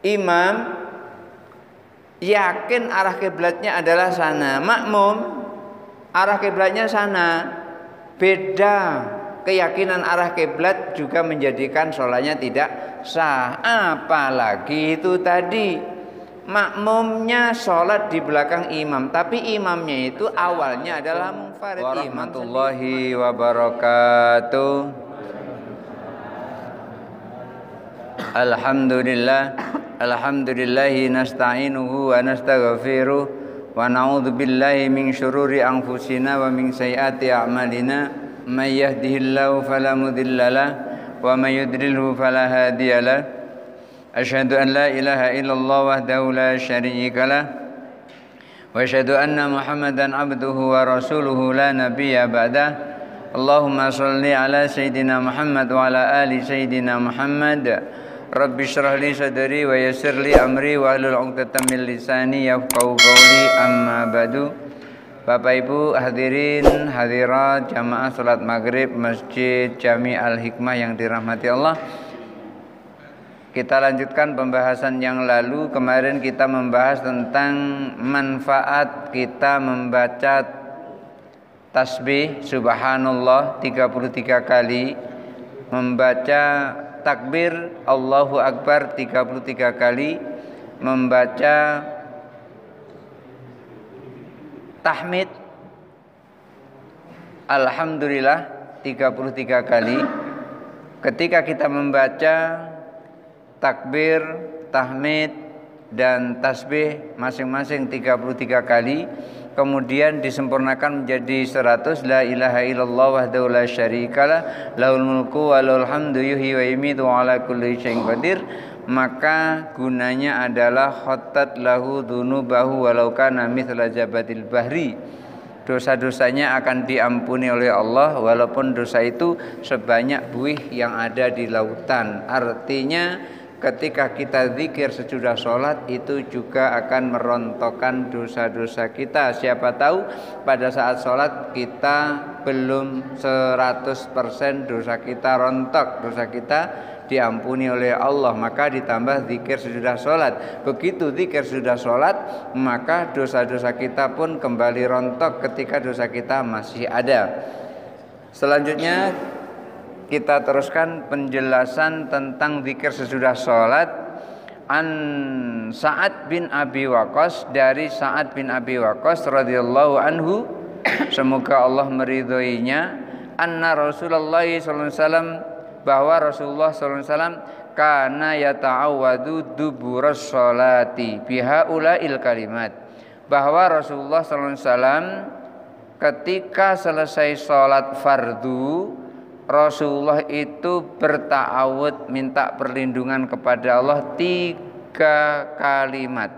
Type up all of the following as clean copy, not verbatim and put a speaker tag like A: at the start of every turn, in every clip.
A: Imam yakin arah kiblatnya adalah sana, makmum arah kiblatnya sana. Beda keyakinan arah kiblat juga menjadikan sholatnya tidak sah. Apalagi itu tadi makmumnya sholat di belakang imam, tapi imamnya itu awalnya adalah munfarid. Warahmatullahi wabarakatuh. Alhamdulillahi nasta'inuhu wa nastaghfiruh wa na'udzu billahi min syururi anfusina wa min sayyiati a'malina may yahdihillahu fala mudhillalah wa may yudlilhu fala hadiyalah. Asyhadu an la ilaha illallah wahdahu la syarikalah wa asyhadu anna Muhammadan abduhu wa rasuluhu la nabiyya ba'dah. Allahumma shalli ala sayyidina Muhammad wa ala ali sayyidina Muhammad. Rabbi syrah li sadri wa yassir li amri wa hlul 'uqdatam min lisani yafqahu qawli, amma ba'du. Bapak Ibu hadirin hadirat jamaah salat maghrib Masjid Jami Al-Hikmah yang dirahmati Allah. Kita lanjutkan pembahasan yang lalu. Kemarin kita membahas tentang manfaat kita membaca tasbih subhanallah 33 kali, membaca takbir Allahu Akbar 33 kali, membaca tahmid alhamdulillah 33 kali. Ketika kita membaca takbir, tahmid dan tasbih masing-masing 33 kali, kemudian disempurnakan menjadi 100, la ilaha illallah wahdahu la syarikalah lahul mulku wa lahul hamdu yuhyi wa yumiitu wa ala kulli syai'in qadir, maka gunanya adalah khattat lahu dzunubahu walau kana mithla jabatil bahri. Dosa-dosanya akan diampuni oleh Allah walaupun dosa itu sebanyak buih yang ada di lautan. Artinya ketika kita zikir sesudah sholat itu juga akan merontokkan dosa-dosa kita. Siapa tahu pada saat sholat kita belum 100% dosa kita rontok, dosa kita diampuni oleh Allah, maka ditambah zikir sesudah sholat. Begitu zikir sesudah sholat, maka dosa-dosa kita pun kembali rontok ketika dosa kita masih ada. Selanjutnya kita teruskan penjelasan tentang zikir sesudah sholat. An Sa'ad bin Abi Waqqas, dari Sa'ad bin Abi Waqqas radhiyallahu anhu, semoga Allah meridhoinya, anna Rasulullah sallallahu alaihi wasallam, bahwa Rasulullah sallallahu alaihi wasallam kana yata'awwadu duburas sholati bihaula'il kalimat, bahwa Rasulullah sallallahu alaihi wasallam ketika selesai sholat fardu, Rasulullah itu berta'awud, minta perlindungan kepada Allah 3 kalimat.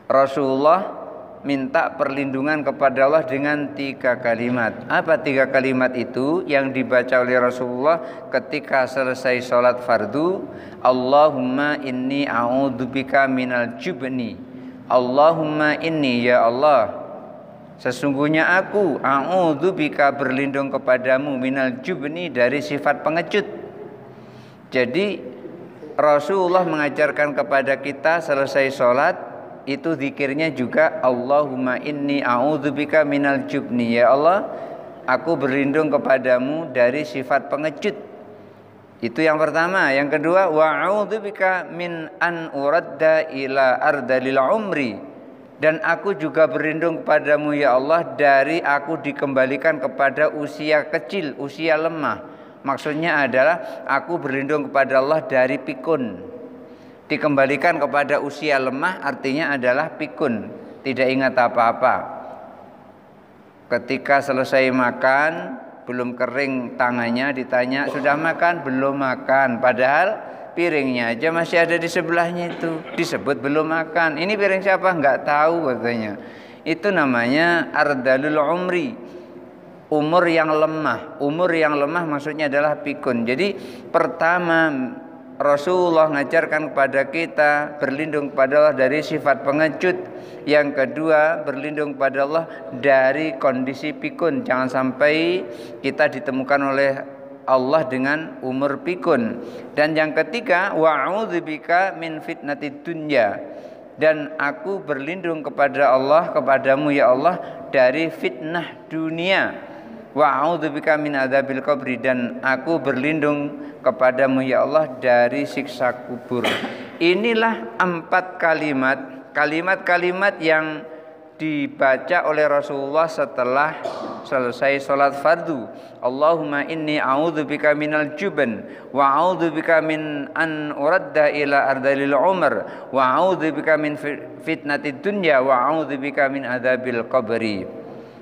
A: Rasulullah minta perlindungan kepada Allah dengan 3 kalimat. Apa 3 kalimat itu yang dibaca oleh Rasulullah ketika selesai sholat fardu? Allahumma inni a'udzubika minal jubni. Allahumma inni, ya Allah, sesungguhnya aku a'udzubika, berlindung kepadamu, minal jubni, dari sifat pengecut. Jadi Rasulullah mengajarkan kepada kita selesai sholat itu zikirnya juga Allahumma inni a'udzubika minal jubni, ya Allah, aku berlindung kepadamu dari sifat pengecut. Itu yang pertama. Yang kedua, wa'udzubika min an uradda ila ardalil umri, dan aku juga berlindung kepadamu ya Allah dari aku dikembalikan kepada usia kecil, usia lemah. Maksudnya adalah aku berlindung kepada Allah dari pikun. Dikembalikan kepada usia lemah artinya adalah pikun, tidak ingat apa-apa. Ketika selesai makan, belum kering tangannya, ditanya sudah makan? Belum makan, padahal piringnya aja masih ada di sebelahnya, itu disebut belum makan. Ini piring siapa? Enggak tahu katanya. Itu namanya ardalul umri, umur yang lemah. Umur yang lemah maksudnya adalah pikun. Jadi pertama Rasulullah mengajarkan kepada kita berlindung kepada Allah dari sifat pengecut. Yang kedua, berlindung kepada Allah dari kondisi pikun. Jangan sampai kita ditemukan oleh Allah dengan umur pikun. Dan yang ketiga, wa'udzubika min fitnatid dunya, dan aku berlindung kepada Allah, kepadamu ya Allah, dari fitnah dunia. Wa'udzubika min adzabil qabri, dan aku berlindung kepadamu ya Allah dari siksa kubur. Inilah 4 kalimat yang dibaca oleh Rasulullah setelah selesai sholat fardu. Allahumma inni a'udzubika minal juban wa a'udzubika min an uradda ila ardalil umar wa a'udzubika min fitnatid dunya wa a'udzubika min adzabil qabri.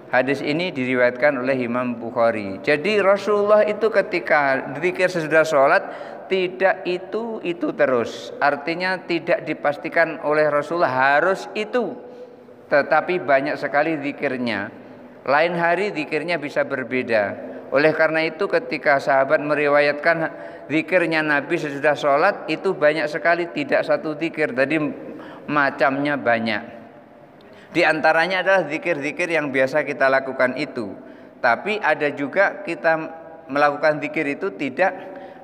A: Hadis ini diriwayatkan oleh Imam Bukhari. Jadi Rasulullah itu ketika zikir sesudah sholat tidak itu terus. Artinya tidak dipastikan oleh Rasulullah harus itu, tetapi banyak sekali zikirnya. Lain hari zikirnya bisa berbeda. Oleh karena itu ketika sahabat meriwayatkan zikirnya Nabi sesudah sholat, itu banyak sekali, tidak satu zikir, tadi macamnya banyak. Di antaranya adalah zikir-zikir yang biasa kita lakukan itu. Tapi ada juga kita melakukan zikir itu tidak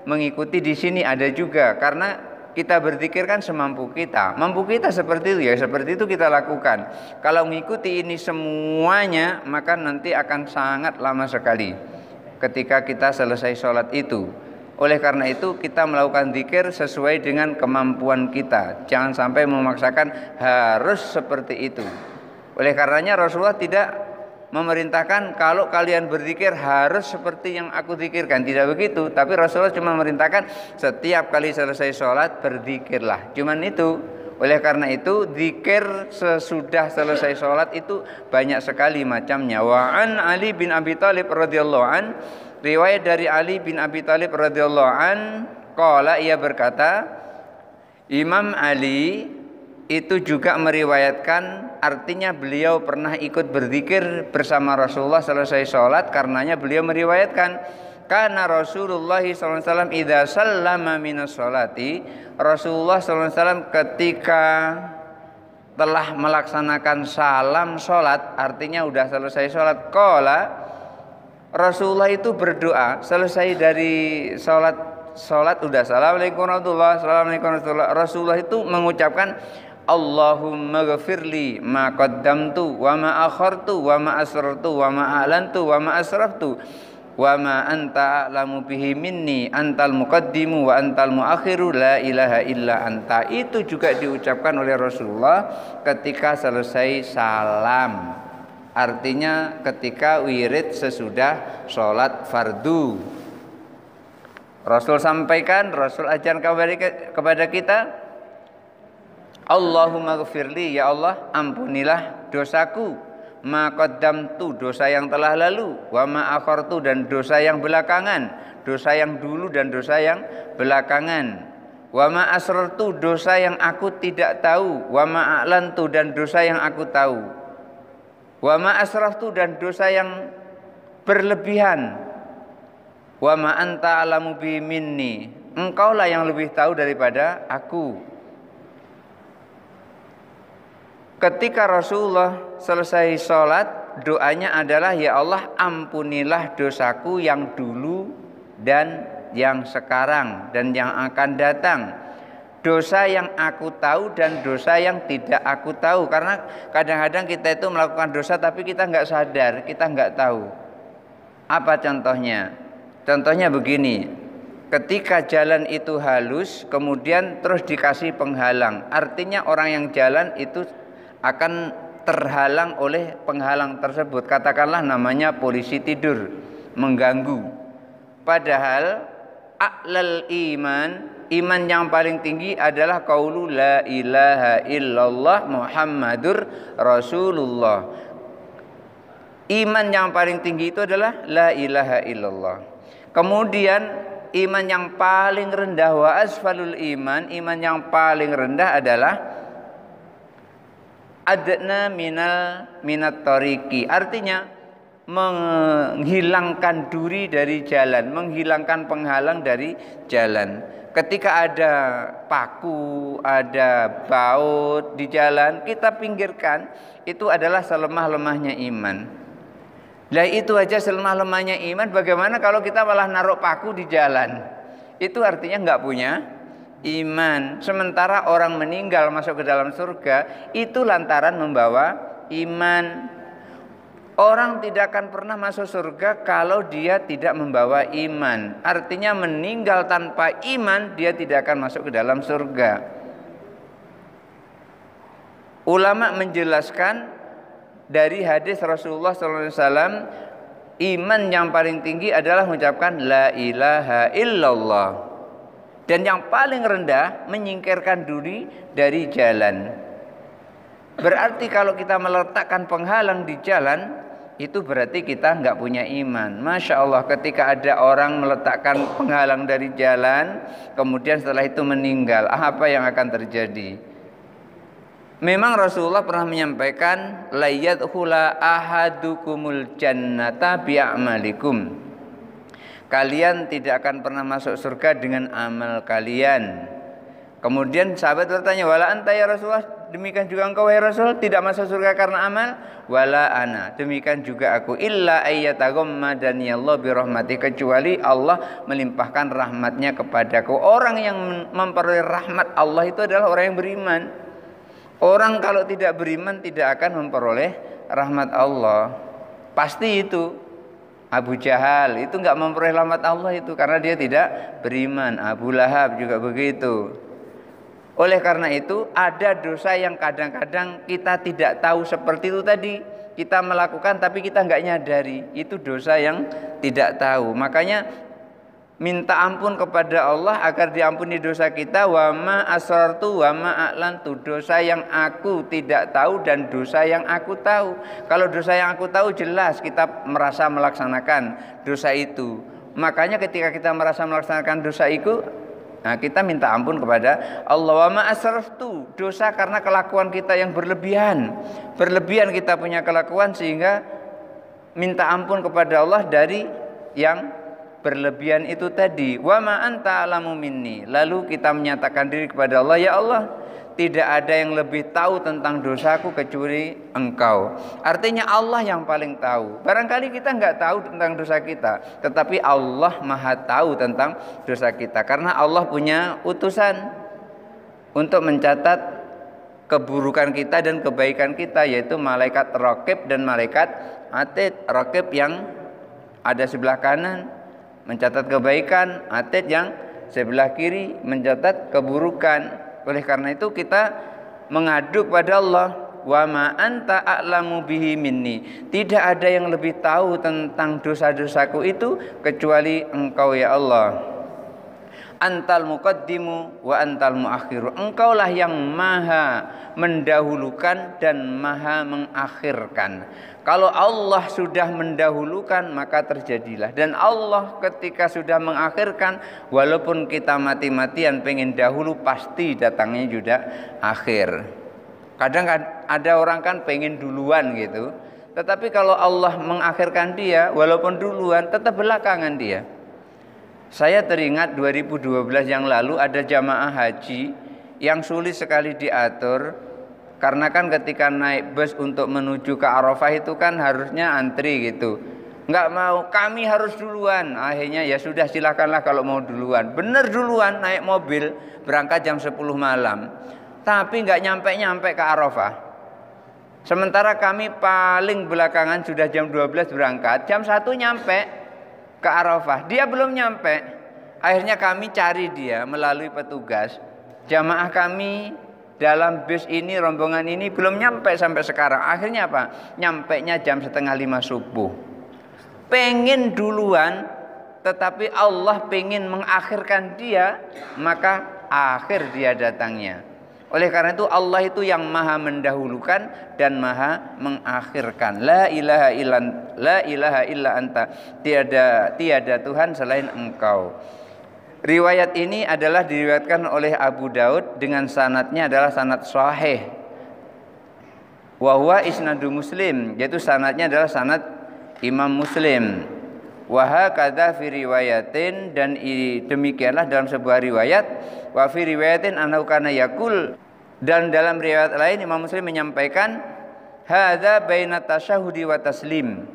A: mengikuti di sini, ada juga. Karena kita berzikir kan semampu kita. Mampu kita seperti itu ya, seperti itu kita lakukan. Kalau mengikuti ini semuanya, maka nanti akan sangat lama sekali ketika kita selesai sholat itu. Oleh karena itu kita melakukan zikir sesuai dengan kemampuan kita. Jangan sampai memaksakan harus seperti itu. Oleh karenanya Rasulullah tidak memerintahkan kalau kalian berzikir harus seperti yang aku zikirkan, tidak begitu. Tapi Rasulullah cuma memerintahkan setiap kali selesai sholat berzikirlah, cuman itu. Oleh karena itu zikir sesudah selesai sholat itu banyak sekali macamnya. Wa an Ali bin Abi Thalib radhiyallahu an, riwayat dari Ali bin Abi Thalib radhiyallahu an, qala, ia berkata, Imam Ali itu juga meriwayatkan, artinya beliau pernah ikut berzikir bersama Rasulullah selesai sholat. Karenanya beliau meriwayatkan, karena Rasulullah SAW idza sallama minas sholati, Rasulullah SAW ketika telah melaksanakan salam sholat, artinya udah selesai sholat, qala, Rasulullah itu berdoa selesai dari sholat udah assalamualaikum warahmatullahi wabarakatuh, Rasulullah itu mengucapkan Allahumma ghafirli ma qaddamtu wa ma akhartu wa ma asrartu wa ma a'lantu wa ma asraftu wa ma anta a'lamu bihi minni antal muqaddimu wa antal muakhiru la ilaha illa anta. Itu juga diucapkan oleh Rasulullah ketika selesai salam, artinya ketika wirid sesudah sholat fardu. Rasul sampaikan, Rasul ajarkan kepada kita, Allahumma ghafirli, ya Allah ampunilah dosaku, ma qaddamtu, dosa yang telah lalu, wa ma akhartu, dan dosa yang belakangan, dosa yang dulu dan dosa yang belakangan, wa ma asrartu, dosa yang aku tidak tahu, wa ma a'lantu, dan dosa yang aku tahu, wa ma asraftu, dan dosa yang berlebihan, wa ma anta alamu bi minni, engkaulah yang lebih tahu daripada aku. Ketika Rasulullah selesai sholat, doanya adalah, ya Allah ampunilah dosaku yang dulu dan yang sekarang dan yang akan datang, dosa yang aku tahu dan dosa yang tidak aku tahu. Karena kadang-kadang kita itu melakukan dosa tapi kita nggak sadar, kita nggak tahu. Apa contohnya? Contohnya begini, ketika jalan itu halus kemudian terus dikasih penghalang, artinya orang yang jalan itu akan terhalang oleh penghalang tersebut. Katakanlah namanya polisi tidur mengganggu. Padahal a'lal iman yang paling tinggi adalah qaulu la ilaha illallah Muhammadur Rasulullah. Iman yang paling tinggi itu adalah la ilaha illallah. Kemudian iman yang paling rendah, wa asfalul iman yang paling rendah adalah adna minat tariki, artinya menghilangkan duri dari jalan, menghilangkan penghalang dari jalan. Ketika ada paku, ada baut di jalan, kita pinggirkan, itu adalah selemah-lemahnya iman. Lah itu aja selemah-lemahnya iman, bagaimana kalau kita malah naruh paku di jalan? Itu artinya nggak punya iman. Sementara orang meninggal masuk ke dalam surga itu lantaran membawa iman. Orang tidak akan pernah masuk surga kalau dia tidak membawa iman. Artinya meninggal tanpa iman dia tidak akan masuk ke dalam surga. Ulama menjelaskan dari hadis Rasulullah SAW, iman yang paling tinggi adalah mengucapkan la ilaha illallah, dan yang paling rendah menyingkirkan diri dari jalan. Berarti kalau kita meletakkan penghalang di jalan, itu berarti kita nggak punya iman. Masya Allah, ketika ada orang meletakkan penghalang dari jalan, kemudian setelah itu meninggal, apa yang akan terjadi? Memang Rasulullah pernah menyampaikan, la yadkhula ahadukumul jannata bi'amalikum. Kalian tidak akan pernah masuk surga dengan amal kalian. Kemudian sahabat bertanya, wala anta ya Rasulullah, demikian juga engkau ya Rasul, tidak masuk surga karena amal? Wala ana, demikian juga aku, illa ayyataghammadani Allah birahmati, kecuali Allah melimpahkan rahmatnya kepadaku. Orang yang memperoleh rahmat Allah itu adalah orang yang beriman. Orang kalau tidak beriman tidak akan memperoleh rahmat Allah. Pasti itu. Abu Jahal itu nggak memperoleh rahmat Allah itu karena dia tidak beriman. Abu Lahab juga begitu. Oleh karena itu ada dosa yang kadang-kadang kita tidak tahu seperti itu tadi. Kita melakukan tapi kita nggak nyadari. Itu dosa yang tidak tahu. Makanya minta ampun kepada Allah agar diampuni dosa kita. Wa ma asrartu wa ma a'lantu, dosa yang aku tidak tahu dan dosa yang aku tahu. Kalau dosa yang aku tahu jelas kita merasa melaksanakan dosa itu. Makanya ketika kita merasa melaksanakan dosa itu, nah kita minta ampun kepada Allah. Wa ma asrartu, dosa karena kelakuan kita yang berlebihan. Berlebihan kita punya kelakuan sehingga minta ampun kepada Allah dari yang berlebihan itu tadi. Wa ma anta alamu minni, lalu kita menyatakan diri kepada Allah, ya Allah, tidak ada yang lebih tahu tentang dosaku kecuali engkau. Artinya Allah yang paling tahu. Barangkali kita nggak tahu tentang dosa kita, tetapi Allah maha tahu tentang dosa kita, karena Allah punya utusan untuk mencatat keburukan kita dan kebaikan kita, yaitu malaikat raqib dan malaikat atid. Raqib yang ada sebelah kanan mencatat kebaikan, atid yang sebelah kiri mencatat keburukan. Oleh karena itu kita mengadu kepada Allah. Wa ma anta a'lamu bihi minni, tidak ada yang lebih tahu tentang dosa-dosaku itu kecuali engkau ya Allah. Antal muqaddimu wa antal muakhiru, engkaulah yang maha mendahulukan dan maha mengakhirkan. Kalau Allah sudah mendahulukan maka terjadilah, dan Allah ketika sudah mengakhirkan, walaupun kita mati-matian pengen dahulu, pasti datangnya juga akhir. Kadang ada orang kan pengen duluan gitu, tetapi kalau Allah mengakhirkan dia, walaupun duluan tetap belakangan dia. Saya teringat 2012 yang lalu ada jamaah haji yang sulit sekali diatur. Karena kan ketika naik bus untuk menuju ke Arafah itu kan harusnya antri gitu. Nggak mau, kami harus duluan. Akhirnya ya sudah, silakanlah kalau mau duluan. Bener duluan, naik mobil berangkat jam 10 malam. Tapi nggak nyampe-nyampe ke Arafah. Sementara kami paling belakangan sudah jam 12 berangkat, jam 1 nyampe ke Arafah. Dia belum nyampe. Akhirnya kami cari dia melalui petugas. Jamaah kami dalam bus ini, rombongan ini belum nyampe sampai sekarang. Akhirnya apa? Nyampenya jam 4:30 subuh. Pengen duluan, tetapi Allah pengen mengakhirkan dia, maka akhir dia datangnya. Oleh karena itu Allah itu yang maha mendahulukan dan maha mengakhirkan. La ilaha illa anta, tiada Tuhan selain engkau. Riwayat ini adalah diriwayatkan oleh Abu Daud dengan sanadnya adalah sanad sahih. Wa huwa isnadu Muslim, yaitu sanadnya adalah sanad Imam Muslim. Wa hakadza fi riwayatin, dan demikianlah dalam sebuah riwayat. Wa fi riwayatin annahu kana yaqul, dan dalam riwayat lain Imam Muslim menyampaikan hadza baina tasyahudi wa taslim.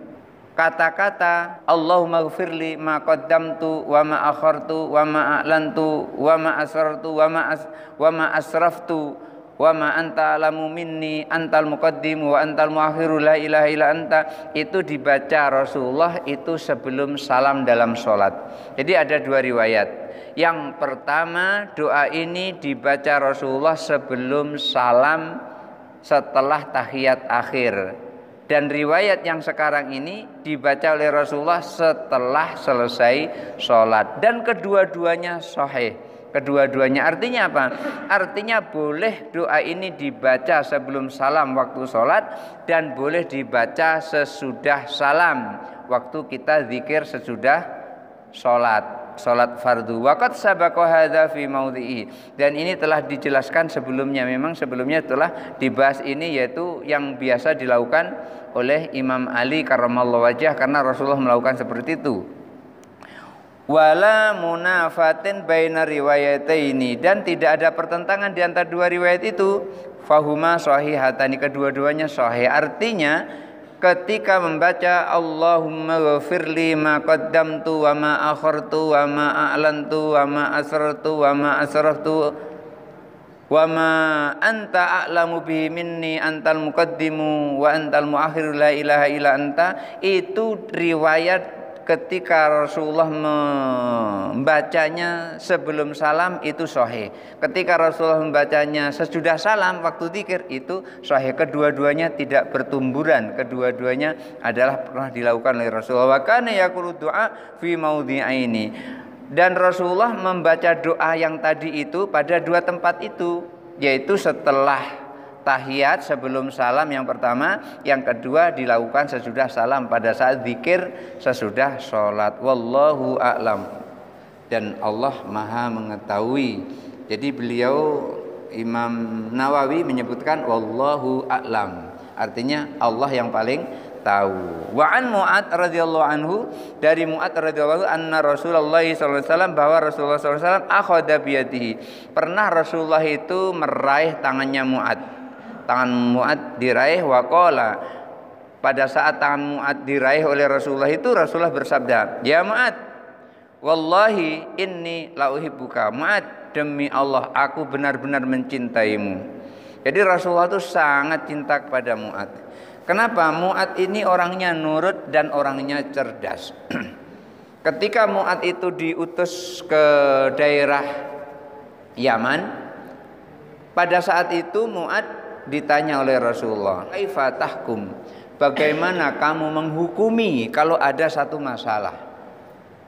A: kata-kata Allahumma ghfirli ma qaddamtu wa ma akhartu wa ma a'lantu wa ma asrartu wa ma asraftu wa ma anta alamu minni antal muqaddim wa antal muakhiru la ilaha illa anta, itu dibaca Rasulullah itu sebelum salam dalam sholat. Jadi ada dua riwayat. Yang pertama, doa ini dibaca Rasulullah sebelum salam setelah tahiyat akhir. Dan riwayat yang sekarang ini dibaca oleh Rasulullah setelah selesai sholat. Dan kedua-duanya sahih. Kedua-duanya artinya apa? Artinya boleh doa ini dibaca sebelum salam waktu sholat, dan boleh dibaca sesudah salam waktu kita zikir sesudah sholat fardu. Waqad sabaqa hadza fi maudhi'i, dan ini telah dijelaskan sebelumnya. Memang sebelumnya telah dibahas ini, yaitu yang biasa dilakukan oleh Imam Ali karramallahu wajhah, karena Rasulullah melakukan seperti itu. Wala munafatin baina riwayataini, dan tidak ada pertentangan di antara dua riwayat itu. Fahuma sahihatani, kedua-duanya sahih. Artinya ketika membaca Allahumma ghafirli ma qaddamtu wa ma akhartu wa ma a'lantu wa ma asrartu wa ma asraftu wa ma anta a'lamu bihi minni antal muqaddimu wa antal muakhiru la ilaha illa anta, itu riwayat ketika Rasulullah membacanya sebelum salam itu sahih. Ketika Rasulullah membacanya sesudah salam waktu zikir itu sahih. Kedua-duanya tidak bertumburan, kedua-duanya adalah pernah dilakukan oleh Rasulullah. Wa kana yaqulu du'a fi maudhi'aini, dan Rasulullah membaca doa yang tadi itu pada dua tempat itu, yaitu setelah tahiyat sebelum salam yang pertama, yang kedua dilakukan sesudah salam pada saat zikir sesudah sholat. Wallahu a'lam, dan Allah maha mengetahui. Jadi beliau Imam Nawawi menyebutkan wallahu a'lam, artinya Allah yang paling tahu. Wa an Mu'ad radhiyallahu anhu, dari Mu'ad radhiyallahu anna Rasulullah sallallahu alaihi wasallam, bahwa Rasulullah sallallahu alaihi wasallam akhadha biyadihi, pernah Rasulullah itu meraih tangannya Mu'ad. Tangan Mu'ad diraih, waqala, pada saat tangan Mu'ad diraih oleh Rasulullah itu Rasulullah bersabda, ya Mu'ad, wallahi inni la uhibbuka. Mu'ad, demi Allah aku benar-benar mencintaimu. Jadi Rasulullah itu sangat cinta kepada Mu'ad. Kenapa? Mu'ad ini orangnya nurut dan orangnya cerdas. Ketika Mu'ad itu diutus ke daerah Yaman, pada saat itu Mu'ad ditanya oleh Rasulullah, kaifa tahkum, bagaimana kamu menghukumi kalau ada satu masalah?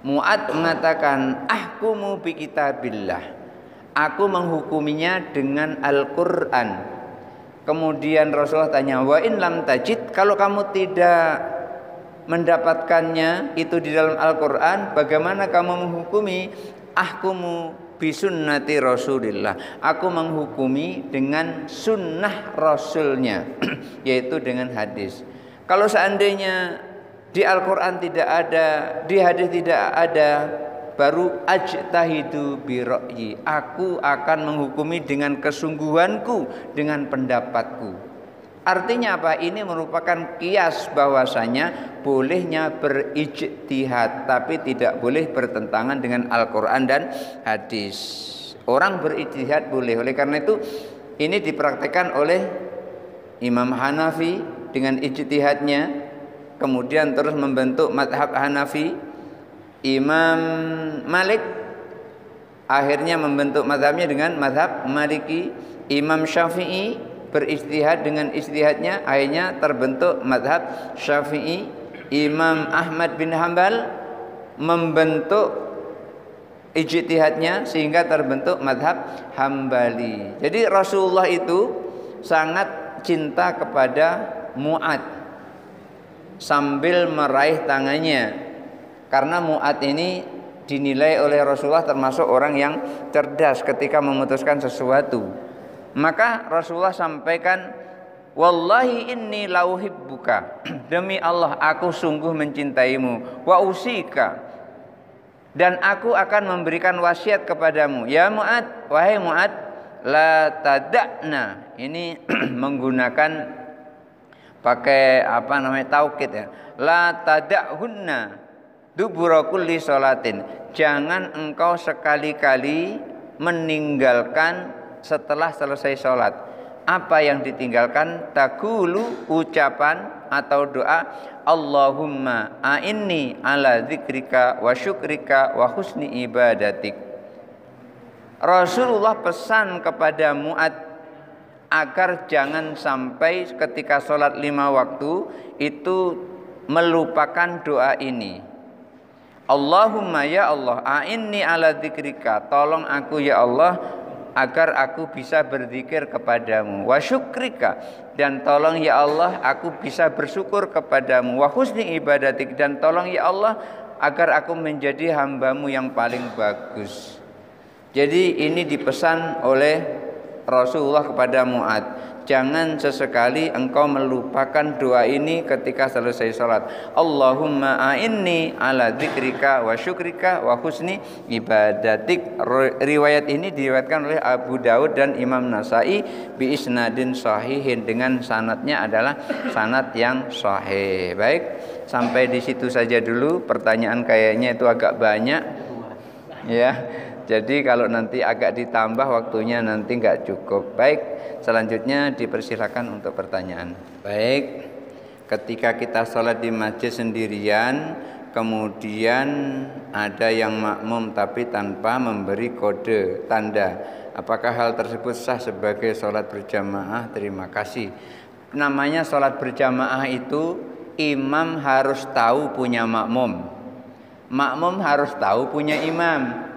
A: Mu'ad mengatakan, ahkumu bi kitabillah, aku menghukuminya dengan Al-Qur'an. Kemudian Rasulullah tanya, wa in lam tajid, kalau kamu tidak mendapatkannya itu di dalam Al-Qur'an, bagaimana kamu menghukumi? Ahkumu bisunnati Rasulillah, aku menghukumi dengan sunnah Rasulnya, yaitu dengan hadis. Kalau seandainya di Al-Quran tidak ada, di hadis tidak ada, baru ajtahidu bira'yi, aku akan menghukumi dengan kesungguhanku, dengan pendapatku. Artinya apa? Ini merupakan kias bahwasanya bolehnya berijtihad, tapi tidak boleh bertentangan dengan Al-Quran dan hadis. Orang berijtihad boleh. Oleh karena itu ini dipraktekkan oleh Imam Hanafi dengan ijtihadnya, kemudian terus membentuk madhab Hanafi. Imam Malik akhirnya membentuk madhabnya dengan madhab Maliki. Imam Syafi'i beristihad dengan istihadnya, akhirnya terbentuk madhab Syafi'i. Imam Ahmad bin Hambal membentuk ijtihadnya sehingga terbentuk madhab Hambali. Jadi Rasulullah itu sangat cinta kepada Mu'ad sambil meraih tangannya, karena Mu'ad ini dinilai oleh Rasulullah termasuk orang yang cerdas ketika memutuskan sesuatu. Maka Rasulullah sampaikan, wallahi inni lauhibbuka, demi Allah aku sungguh mencintaimu, wa usika, dan aku akan memberikan wasiat kepadamu, ya Mu'ad, wahai Mu'ad, la tada'na, ini menggunakan pakai apa namanya taukid ya. La tada'hunna dubura kulli sholatin. Jangan engkau sekali-kali meninggalkan setelah selesai sholat. Apa yang ditinggalkan? Taqulu, ucapan atau doa, Allahumma a'inni ala dzikrika wa syukrika wa husni ibadatik. Rasulullah pesan kepada Mu'adz agar jangan sampai ketika sholat 5 waktu itu melupakan doa ini. Allahumma ya Allah, a'inni ala dzikrika, tolong aku ya Allah agar aku bisa berzikir kepadamu. Wa syukrika, dan tolong ya Allah aku bisa bersyukur kepadamu. Wa husni ibadatik, dan tolong ya Allah agar aku menjadi hambamu yang paling bagus. Jadi ini dipesan oleh Rasulullah kepada Mu'adz, jangan sesekali engkau melupakan doa ini ketika selesai sholat. Allahumma a'inni ala dzikrika wa syukrika wa husni ibadatik. Riwayat ini diriwayatkan oleh Abu Daud dan Imam Nasai bi isnadin sahihin, dengan sanadnya adalah sanad yang sahih. Baik, sampai di situ saja dulu. Pertanyaan kayaknya itu agak banyak ya. Jadi kalau nanti agak ditambah waktunya nanti nggak cukup. Baik, selanjutnya dipersilakan untuk pertanyaan. Baik, ketika kita sholat di masjid sendirian, kemudian ada yang makmum tapi tanpa memberi kode tanda, apakah hal tersebut sah sebagai sholat berjamaah? Terima kasih. Namanya sholat berjamaah itu imam harus tahu punya makmum, makmum harus tahu punya imam.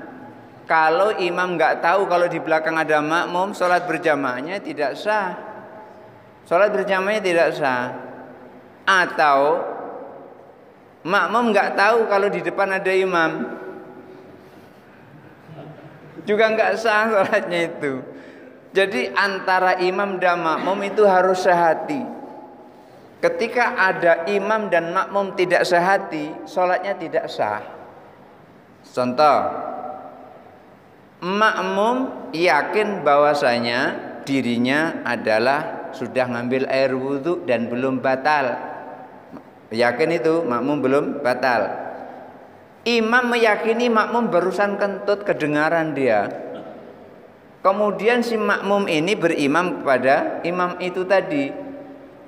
A: Kalau imam nggak tahu kalau di belakang ada makmum, sholat berjamaahnya tidak sah. Sholat berjamaahnya tidak sah. Atau makmum nggak tahu kalau di depan ada imam, juga nggak sah sholatnya itu. Jadi antara imam dan makmum itu harus sehati. Ketika ada imam dan makmum tidak sehati, sholatnya tidak sah. Contoh, makmum yakin bahwasanya dirinya adalah sudah ngambil air wudhu dan belum batal. Yakin itu makmum belum batal. Imam meyakini makmum barusan kentut, kedengaran dia. Kemudian si makmum ini berimam kepada imam itu tadi.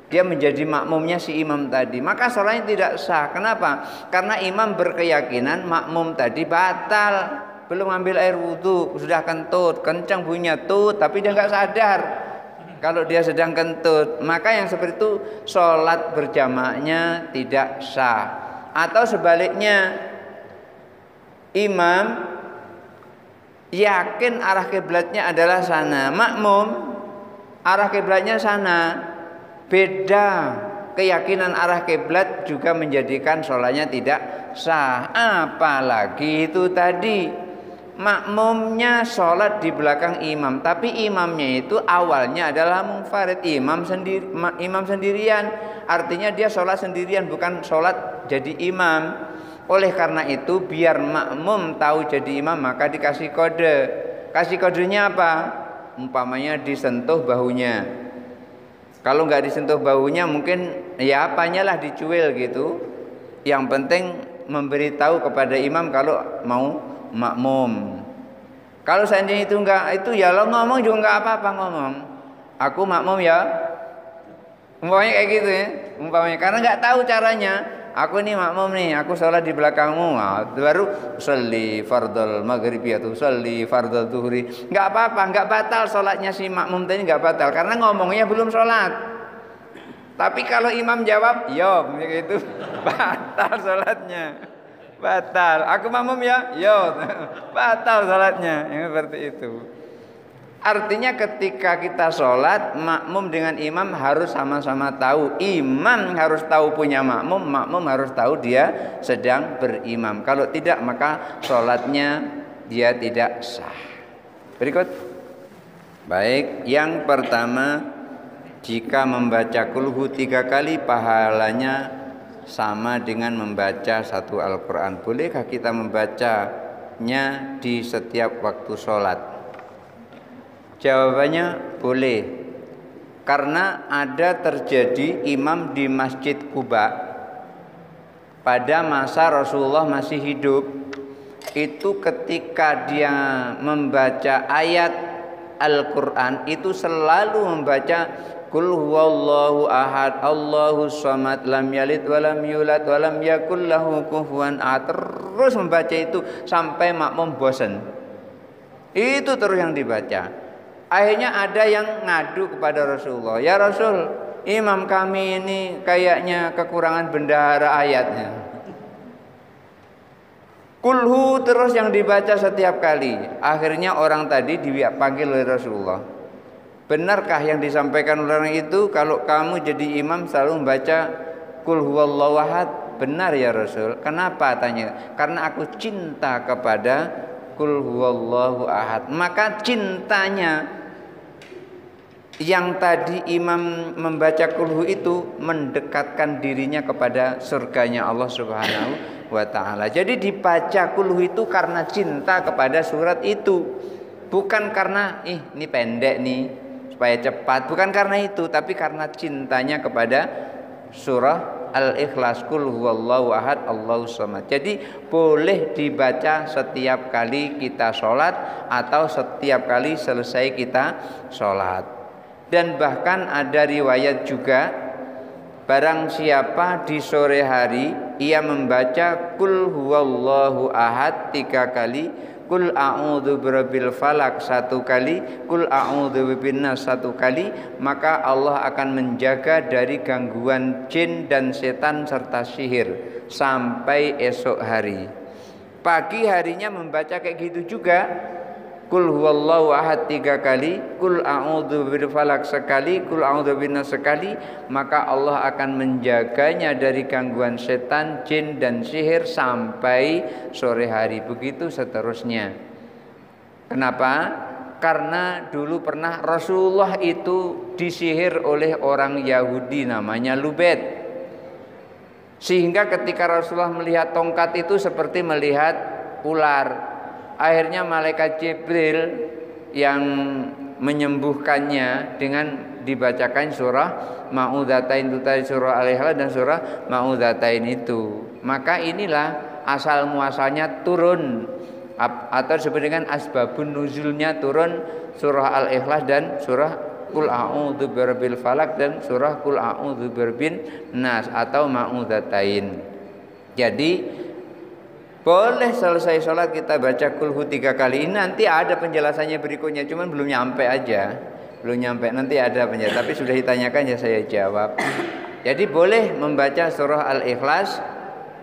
A: Dia menjadi makmumnya si imam tadi. Maka sholatnya tidak sah. Kenapa? Karena imam berkeyakinan makmum tadi batal. Belum ambil air wudhu, sudah kentut, kencang bunyinya tut, tapi dia nggak sadar kalau dia sedang kentut. Maka yang seperti itu sholat berjamaahnya tidak sah. Atau sebaliknya, imam yakin arah kiblatnya adalah sana, makmum arah kiblatnya sana, beda keyakinan arah kiblat juga menjadikan sholatnya tidak sah. Apalagi itu tadi makmumnya sholat di belakang imam, tapi imamnya itu awalnya adalah munfarid, imam sendirian. Artinya dia sholat sendirian, bukan sholat jadi imam. Oleh karena itu biar makmum tahu jadi imam, maka dikasih kode. Kasih kodenya apa? Umpamanya disentuh bahunya. Kalau nggak disentuh bahunya mungkin ya apanya lah dicuil gitu. Yang penting memberitahu kepada imam kalau mau makmum. Kalau seandainya itu enggak, itu ya lo ngomong juga enggak apa-apa, ngomong aku makmum ya, umpamanya kayak gitu ya, umpamanya, karena enggak tahu caranya. Aku ini makmum nih, aku sholat di belakangmu. Nah, baru sholli fardhul maghribi atau sholli fardhul zuhri, enggak apa-apa, enggak batal sholatnya si makmum tadi, enggak batal karena ngomongnya belum sholat. Tapi kalau imam jawab yo begitu, batal sholatnya. Batal. Aku makmum ya? Yo. Batal salatnya. Yang seperti itu. Artinya ketika kita sholat, makmum dengan imam harus sama-sama tahu. Imam harus tahu punya makmum, makmum harus tahu dia sedang berimam. Kalau tidak maka sholatnya dia tidak sah. Berikut. Baik, yang pertama, jika membaca kulhu 3 kali pahalanya sama dengan membaca satu Al-Quran. Bolehkah kita membacanya di setiap waktu sholat? Jawabannya boleh. Karena ada terjadi imam di Masjid Quba pada masa Rasulullah masih hidup. Itu ketika dia membaca ayat Al-Quran itu selalu membaca Qul huwallahu ahad Allahus samad lam yalid walam yulad walam yakul lahu kufuwan ahad. Terus membaca itu sampai makmum bosan. Itu terus yang dibaca. Akhirnya ada yang ngadu kepada Rasulullah, ya Rasul, imam kami ini kayaknya kekurangan bendahara ayatnya. Kulhu terus yang dibaca setiap kali. Akhirnya orang tadi dipanggil oleh Rasulullah. Benarkah yang disampaikan orang itu kalau kamu jadi imam selalu membaca Qul huwallahu ahad? Benar ya Rasul. Kenapa tanya? Karena aku cinta kepada Qul huwallahu ahad. Maka cintanya yang tadi imam membaca kulhu itu mendekatkan dirinya kepada surganya Allah Subhanahu wa ta'ala. Jadi dibaca kulhu itu karena cinta kepada surat itu, bukan karena ini pendek nih supaya cepat, bukan karena itu, tapi karena cintanya kepada surah Al-Ikhlas, Qul huwallahu ahad Allahus samad. Jadi boleh dibaca setiap kali kita sholat atau setiap kali selesai kita sholat. Dan bahkan ada riwayat juga, barang siapa di sore hari ia membaca Qul huwallahu ahad 3 kali, Qul a'udzu birabbil falaq 1 kali, Qul a'udzu birabbin nas 1 kali, maka Allah akan menjaga dari gangguan jin dan setan serta sihir sampai esok hari. Pagi harinya membaca kayak gitu juga, Qul huwallahu ahad 3 kali, Qul a'udzu birabbil falaq sekali, Qul a'udzu birabbin nas sekali, maka Allah akan menjaganya dari gangguan setan, jin dan sihir sampai sore hari. Begitu seterusnya. Kenapa? Karena dulu pernah Rasulullah itu disihir oleh orang Yahudi namanya Lubed. Sehingga ketika Rasulullah melihat tongkat itu seperti melihat ular. Akhirnya malaikat Jibril yang menyembuhkannya dengan dibacakan surah Ma'udzatain itu tadi, surah Al-Ikhlas dan surah Ma'udzatain itu. Maka inilah asal muasalnya turun atau disebut dengan asbabun nuzulnya turun surah Al-Ikhlas dan surah Qul a'udzu birabbil falaq dan surah Qul a'udzu birabbin nas atau Ma'udzatain. Jadi boleh selesai sholat kita baca kulhu 3 kali. Ini nanti ada penjelasannya berikutnya, cuman belum nyampe aja. Belum nyampe, nanti ada penjelasan. Tapi sudah ditanyakan ya saya jawab. Jadi boleh membaca surah Al-Ikhlas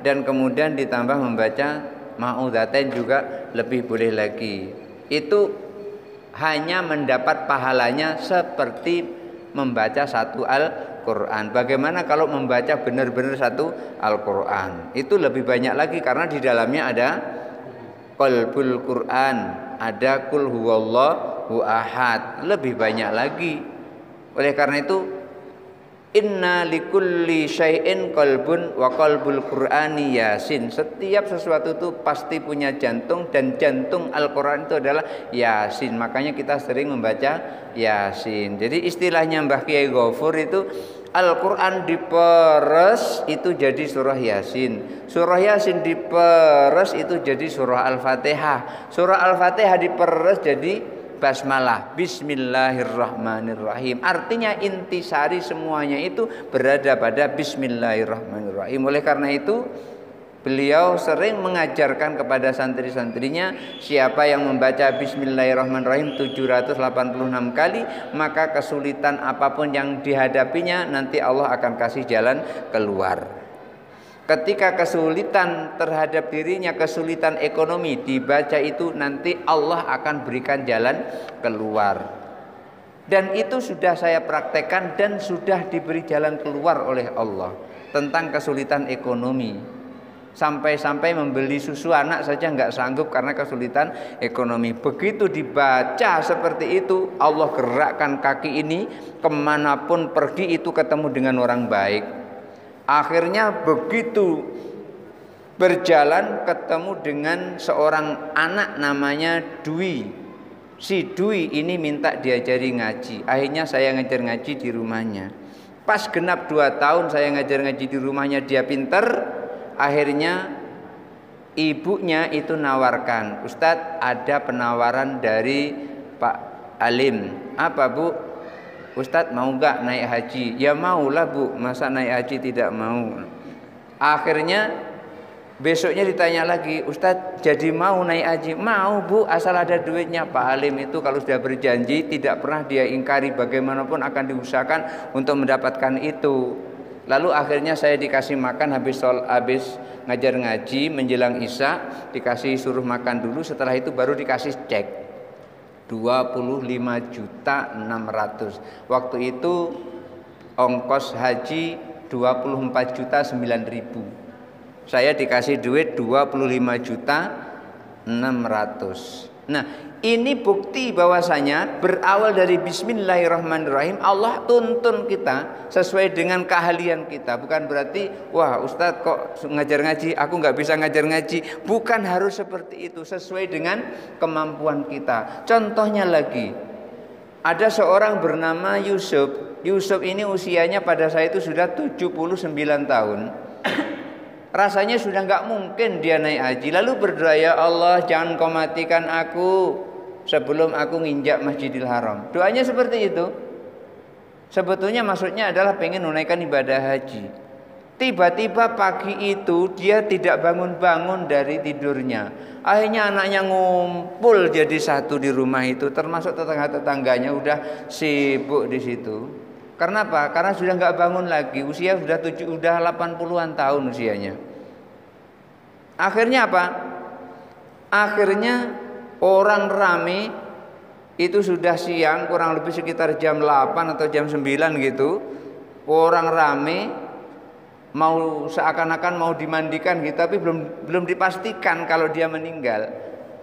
A: dan kemudian ditambah membaca Ma'udzatain juga lebih boleh lagi. Itu hanya mendapat pahalanya seperti membaca satu Al-Quran. Bagaimana kalau membaca benar-benar satu Al-Quran? Itu lebih banyak lagi karena di dalamnya ada qalbul Quran, ada Qul huwallahu ahad, lebih banyak lagi. Oleh karena itu inna likulli syai'in qalbun wa qalbul Qur'ani Yasin. Setiap sesuatu itu pasti punya jantung dan jantung Al-Quran itu adalah Yasin. Makanya kita sering membaca Yasin. Jadi istilahnya Mbah Kiai Ghafur itu Al-Quran diperes itu jadi surah Yasin. Surah Yasin diperes itu jadi surah Al-Fatihah. Surah Al-Fatihah diperes jadi Basmalah, Bismillahirrahmanirrahim. Artinya intisari semuanya itu berada pada Bismillahirrahmanirrahim. Oleh karena itu beliau sering mengajarkan kepada santri-santrinya, siapa yang membaca Bismillahirrahmanirrahim 786 kali, maka kesulitan apapun yang dihadapinya nanti Allah akan kasih jalan keluar. Ketika kesulitan terhadap dirinya, kesulitan ekonomi, dibaca itu nanti Allah akan berikan jalan keluar. Dan itu sudah saya praktekkan dan sudah diberi jalan keluar oleh Allah tentang kesulitan ekonomi. Sampai-sampai membeli susu anak saja nggak sanggup karena kesulitan ekonomi. Begitu dibaca seperti itu, Allah gerakkan kaki ini kemanapun pergi itu ketemu dengan orang baik. Akhirnya begitu berjalan ketemu dengan seorang anak namanya Dwi. si Dwi ini minta diajari ngaji. Akhirnya saya ngajar ngaji di rumahnya. Pas genap 2 tahun saya ngajar ngaji di rumahnya, dia pinter. Akhirnya ibunya itu nawarkan, Ustadz ada penawaran dari Pak Alim. Apa Bu? Ustadz mau gak naik haji? Ya maulah Bu, masa naik haji tidak mau. Akhirnya besoknya ditanya lagi, Ustadz jadi mau naik haji? Mau Bu, asal ada duitnya. Pak Alim itu kalau sudah berjanji tidak pernah dia ingkari, bagaimanapun akan diusahakan untuk mendapatkan itu. Lalu akhirnya saya dikasih makan habis ngajar ngaji menjelang Isya, dikasih suruh makan dulu, setelah itu baru dikasih cek 25.600.000. Waktu itu ongkos haji 24.900.000. Saya dikasih duit 25.600.000. Nah, ini bukti bahwasanya berawal dari bismillahirrahmanirrahim. Allah tuntun kita sesuai dengan keahlian kita. Bukan berarti wah Ustadz kok ngajar ngaji, aku nggak bisa ngajar ngaji. Bukan harus seperti itu, sesuai dengan kemampuan kita. Contohnya lagi, ada seorang bernama Yusuf. Yusuf ini usianya pada saya itu sudah 79 tahun. Rasanya sudah nggak mungkin dia naik haji. Lalu berdoa, ya Allah jangan kau matikan aku sebelum aku nginjak Masjidil Haram. Doanya seperti itu. Sebetulnya maksudnya adalah pengen menunaikan ibadah haji. Tiba-tiba pagi itu dia tidak bangun-bangun dari tidurnya. Akhirnya anaknya ngumpul jadi satu di rumah itu, termasuk tetangga-tetangganya udah sibuk di situ. Karena apa? Karena sudah nggak bangun lagi, usia sudah 80-an tahun usianya. Akhirnya apa? Akhirnya orang rame, itu sudah siang, kurang lebih sekitar jam 8 atau jam 9 gitu. Orang rame mau seakan-akan mau dimandikan gitu, tapi belum dipastikan kalau dia meninggal.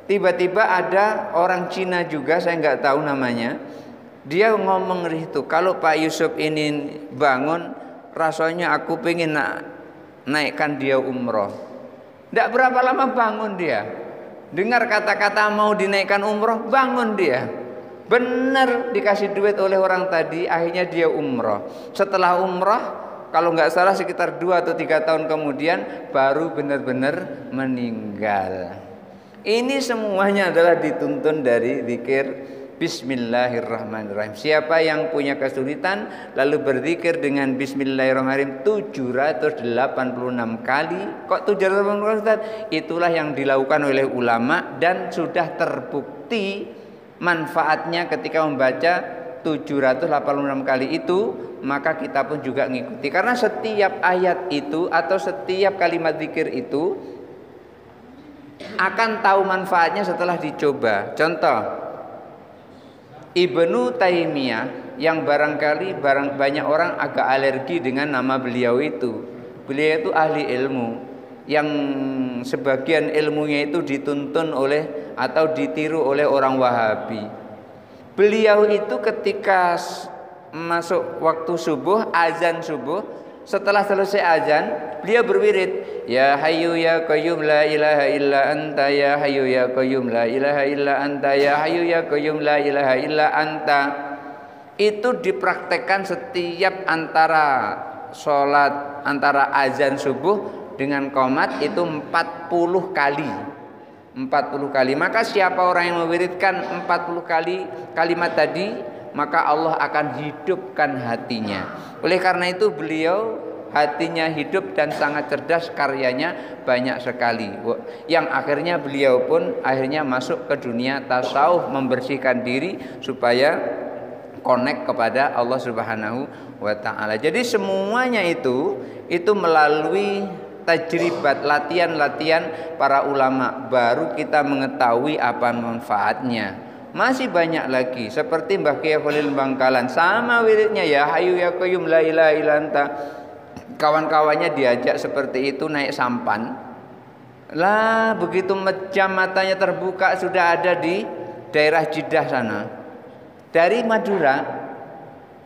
A: Tiba-tiba ada orang Cina juga, saya nggak tahu namanya. Dia ngomong itu, kalau Pak Yusuf ini bangun, rasanya aku pengen naikkan dia umroh. Tidak berapa lama bangun dia. Dengar kata-kata mau dinaikkan umroh, bangun dia. Benar dikasih duit oleh orang tadi, akhirnya dia umroh. Setelah umroh, kalau nggak salah sekitar 2 atau 3 tahun kemudian, baru benar-benar meninggal. Ini semuanya adalah dituntun dari zikir Bismillahirrahmanirrahim. Siapa yang punya kesulitan lalu berzikir dengan Bismillahirrahmanirrahim 786 kali. Kok 786 Ustaz? Itulah yang dilakukan oleh ulama dan sudah terbukti manfaatnya ketika membaca 786 kali itu, maka kita pun juga ngikuti. Karena setiap ayat itu atau setiap kalimat zikir itu akan tahu manfaatnya setelah dicoba. Contoh, Ibnu Taimiyah yang barangkali banyak orang agak alergi dengan nama beliau itu. Beliau itu ahli ilmu yang sebagian ilmunya itu dituntun oleh atau ditiru oleh orang Wahabi. Beliau itu ketika masuk waktu subuh, azan subuh, setelah selesai azan, beliau berwirid, ya hayyu ya qayyum la ilaha illa anta, ya hayyu ya qayyum la ilaha illa anta, ya hayyu ya qayyum la ilaha illa anta. Itu dipraktekkan setiap antara sholat, antara azan subuh dengan qomat itu 40 kali. 40 kali. Maka siapa orang yang mewiridkan 40 kali kalimat tadi, maka Allah akan hidupkan hatinya. Oleh karena itu beliau hatinya hidup dan sangat cerdas, karyanya banyak sekali. Yang akhirnya beliau pun akhirnya masuk ke dunia tasawuf, membersihkan diri supaya connect kepada Allah Subhanahu wa taala. Jadi semuanya itu melalui tajribat, latihan-latihan para ulama, baru kita mengetahui apa manfaatnya. Masih banyak lagi seperti Mbah Kiai Khalil Bangkalan, sama wiridnya ya hayyu ya qayyum la ilaha illa anta. Kawan-kawannya diajak seperti itu naik sampan. Lah begitu jam matanya terbuka sudah ada di daerah Jeddah sana. Dari Madura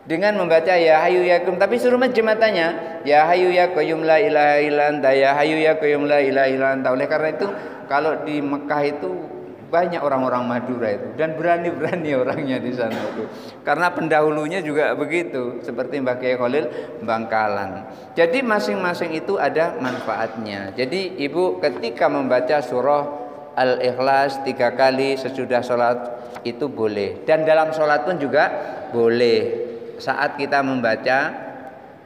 A: dengan membaca ya hayyu ya qayyum, tapi suruh menjem matanya ya hayyu ya qayyum la ilaha illa anta, ya hayyu ya qayyum la ilaha illa anta. Oleh karena itu kalau di Mekah itu banyak orang-orang Madura itu, dan berani-berani orangnya di sana itu. Karena pendahulunya juga begitu, seperti Mbah Kiai Khalil Bangkalan. Jadi masing-masing itu ada manfaatnya. Jadi ibu ketika membaca surah Al-Ikhlas 3 kali sesudah sholat itu boleh. Dan dalam sholat pun juga boleh. Saat kita membaca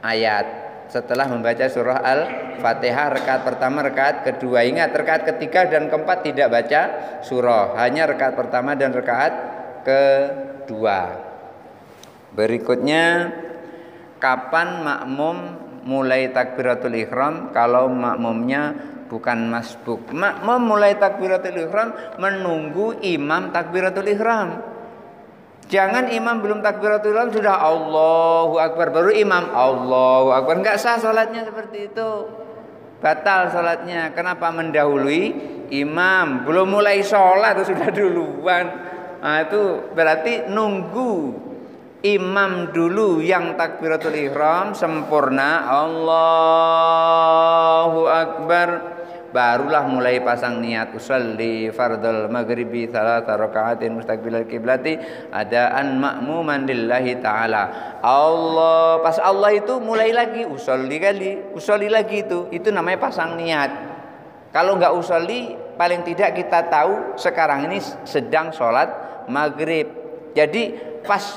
A: ayat setelah membaca surah Al-Fatihah rakaat pertama, rakaat kedua. Ingat, rakaat ketiga dan keempat tidak baca surah, hanya rakaat pertama dan rakaat kedua. Berikutnya, kapan makmum mulai takbiratul ihram kalau makmumnya bukan masbuk? Makmum mulai takbiratul ihram menunggu imam takbiratul ihram. Jangan imam belum takbiratul ihram sudah Allahu Akbar baru imam Allahu Akbar. Enggak sah salatnya seperti itu. Batal salatnya. Kenapa? Mendahului imam. Belum mulai salat sudah duluan. Nah, itu berarti nunggu imam dulu yang takbiratul ihram sempurna Allahu Akbar, barulah mulai pasang niat usolli fardhal maghribi salata raka'atin mustaqbilal qiblati adaan ma'muman lillahi ta'ala. Allah, pas Allah itu mulai lagi usolli lagi itu namanya pasang niat. Kalau enggak usolli, paling tidak kita tahu sekarang ini sedang sholat maghrib. Jadi pas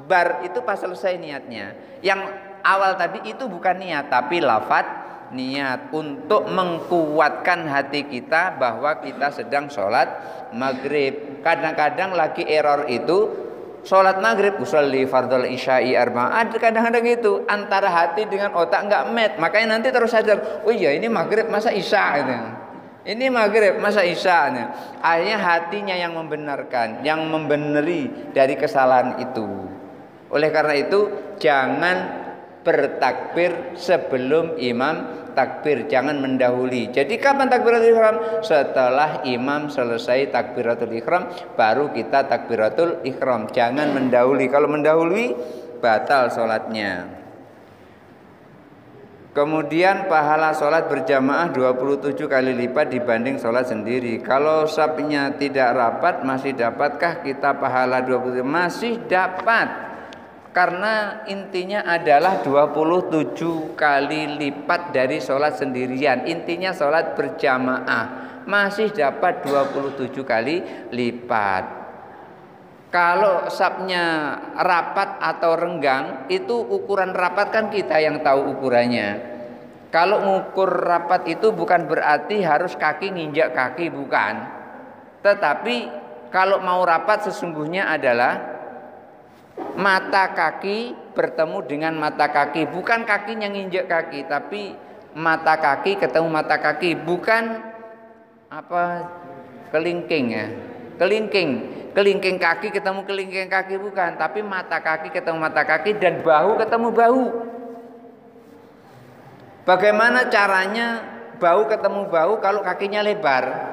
A: bar itu pas selesai niatnya. Yang awal tadi itu bukan niat tapi lafaz niat untuk mengkuatkan hati kita bahwa kita sedang sholat maghrib. Kadang-kadang lagi error itu sholat maghrib usolli fardhal isya'i arba'at, kadang-kadang itu antara hati dengan otak nggak match, makanya nanti terus sadar, oh iya ini maghrib masa isya gitu. Ini maghrib masa isya. Akhirnya hatinya yang membenarkan, yang membeneri dari kesalahan itu. Oleh karena itu jangan bertakbir sebelum imam takbir, jangan mendahului. Jadi kapan takbiratul ihram? Setelah imam selesai takbiratul ihram baru kita takbiratul ihram. Jangan mendahului. Kalau mendahului batal sholatnya. Kemudian pahala sholat berjamaah 27 kali lipat dibanding sholat sendiri. Kalau safnya tidak rapat masih dapatkah kita pahala 27? Masih dapat. Karena intinya adalah 27 kali lipat dari sholat sendirian. Intinya sholat berjamaah masih dapat 27 kali lipat. Kalau safnya rapat atau renggang, itu ukuran rapat kan kita yang tahu ukurannya. Kalau mengukur rapat itu bukan berarti harus kaki nginjak kaki, bukan. Tetapi kalau mau rapat sesungguhnya adalah mata kaki bertemu dengan mata kaki, bukan kakinya nginjek kaki, tapi mata kaki ketemu mata kaki, bukan kelingking ya, kelingking kaki ketemu kelingking kaki, bukan, tapi mata kaki ketemu mata kaki dan bahu ketemu bahu. Bagaimana caranya bahu ketemu bahu kalau kakinya lebar?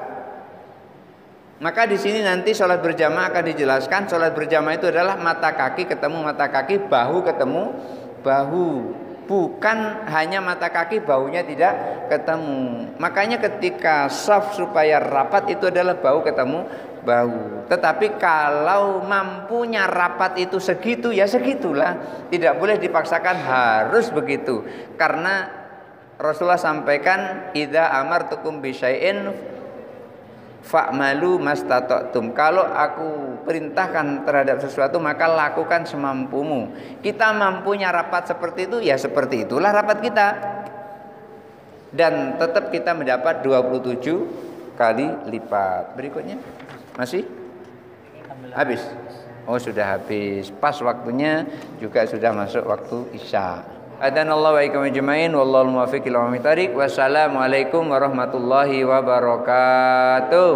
A: Maka di sini nanti sholat berjamaah akan dijelaskan. Sholat berjamaah itu adalah mata kaki ketemu mata kaki, bahu ketemu bahu. Bukan hanya mata kaki, bahunya tidak ketemu. Makanya ketika shaf supaya rapat itu adalah bahu ketemu bahu. Tetapi kalau mampunya rapat itu segitu, ya segitulah. Tidak boleh dipaksakan harus begitu. Karena Rasulullah sampaikan, idza amartukum bisyai'in fa'malu mastata'tum. Kalau aku perintahkan terhadap sesuatu maka lakukan semampumu. Kita mampunya rapat seperti itu, ya seperti itulah rapat kita. Dan tetap kita mendapat 27 kali lipat. Berikutnya masih habis. Oh sudah habis. Pas waktunya juga sudah masuk waktu isya. Adanallahu wa iyyakum ajmain wallahu muwaffiq ila aqwamit thariq. Wassalamualaikum warahmatullahi wabarakatuh.